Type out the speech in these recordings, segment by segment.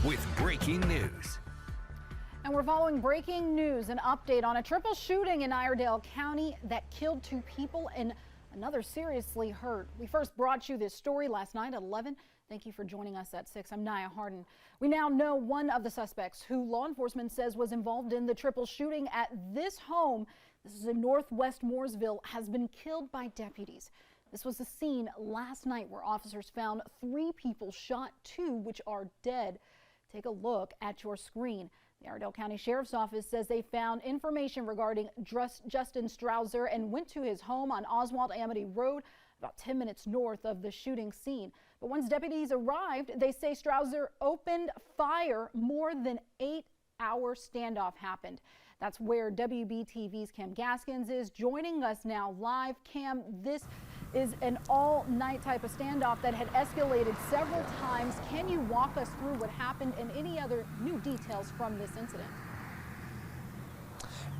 with breaking news. And we're following breaking news, an update on a triple shooting in Iredell County that killed 2 people and another seriously hurt. We first brought you this story last night at 11. Thank you for joining us at 6. I'm Nia Harden. We now know one of the suspects who law enforcement says was involved in the triple shooting at this home. This is in northwest Mooresville, has been killed by deputies. This was the scene last night where officers found 3 people shot, 2 which are dead. Take a look at your screen. The Iredell County Sheriff's Office says they found information regarding Justin Strouser and went to his home on Oswald Amity Road, about 10 minutes north of the shooting scene. But once deputies arrived, they say Strouser opened fire. More than 8-hour standoff happened. That's where WBTV's Cam Gaskins is joining us now live. Cam, this is an all-night type of standoff that had escalated several times. Can you walk us through what happened and any other new details from this incident?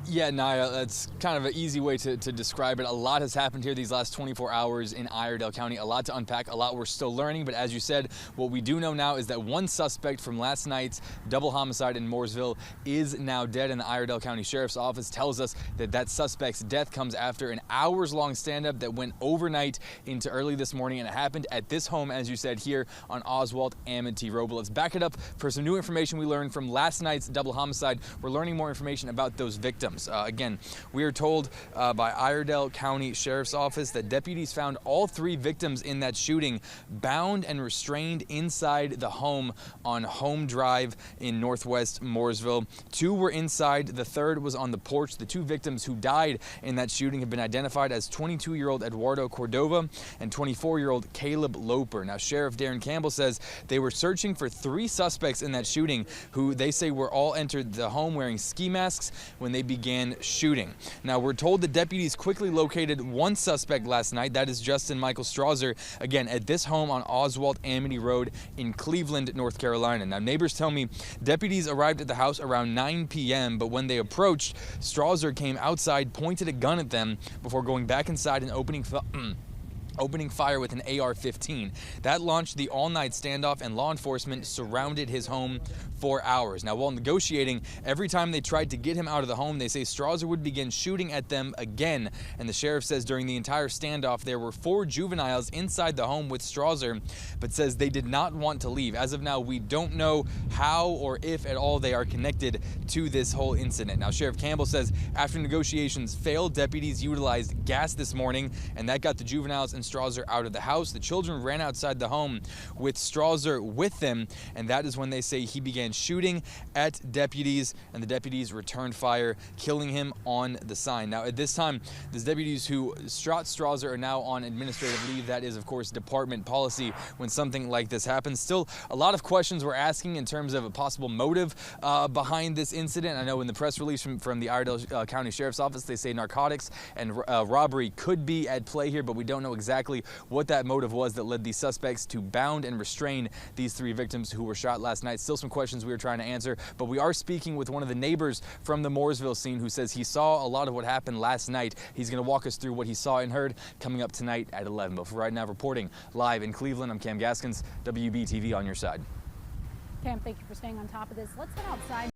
Yeah, Nia, that's kind of an easy way to describe it. A lot has happened here these last 24 hours in Iredell County. A lot to unpack, a lot we're still learning. But as you said, what we do know now is that one suspect from last night's double homicide in Mooresville is now dead. And the Iredell County Sheriff's Office tells us that that suspect's death comes after an hours-long stand-up that went overnight into early this morning. And it happened at this home, as you said, here on Oswald Amity Road. But let's back it up for some new information we learned from last night's double homicide. We're learning more information about those victims. Again, we are told by Iredell County Sheriff's Office that deputies found all 3 victims in that shooting bound and restrained inside the home on Home Drive in northwest Mooresville. 2 were inside, the 3rd was on the porch. The 2 victims who died in that shooting have been identified as 22-year-old Eduardo Cordova and 24-year-old Caleb Loper. Now, Sheriff Darren Campbell says they were searching for 3 suspects in that shooting who they say were all entered the home wearing ski masks when they began shooting. Now, we're told the deputies quickly located one suspect last night. That is Justin Michael Strouser, again, at this home on Oswald Amity Road in Cleveland, North Carolina. Now, neighbors tell me deputies arrived at the house around 9 p.m., but when they approached, Strouser came outside, pointed a gun at them before going back inside and opening fire with an AR-15. That launched the all-night standoff, and law enforcement surrounded his home for hours. Now, while negotiating, every time they tried to get him out of the home, they say Strouser would begin shooting at them again. And the sheriff says during the entire standoff, there were 4 juveniles inside the home with Strouser, but says they did not want to leave. As of now, we don't know how or if at all they are connected to this whole incident. Now, Sheriff Campbell says after negotiations failed, deputies utilized gas this morning, and that got the juveniles and Strouser out of the house. The children ran outside the home with Strouser with them, and that is when they say he began shooting at deputies, and the deputies returned fire, killing him on the sign. Now, at this time, the deputies who shot Strouser are now on administrative leave. That is, of course, department policy when something like this happens. Still, a lot of questions we're asking in terms of a possible motive behind this incident. I know in the press release from the Iredell County Sheriff's Office, they say narcotics and robbery could be at play here, but we don't know exactly what that motive was that led these suspects to bound and restrain these 3 victims who were shot last night. Still some questions we are trying to answer, but we are speaking with one of the neighbors from the Mooresville scene who says he saw a lot of what happened last night. He's going to walk us through what he saw and heard coming up tonight at 11. But for right now, reporting live in Cleveland, I'm Cam Gaskins, WBTV on your side. Cam, thank you for staying on top of this. Let's head outside.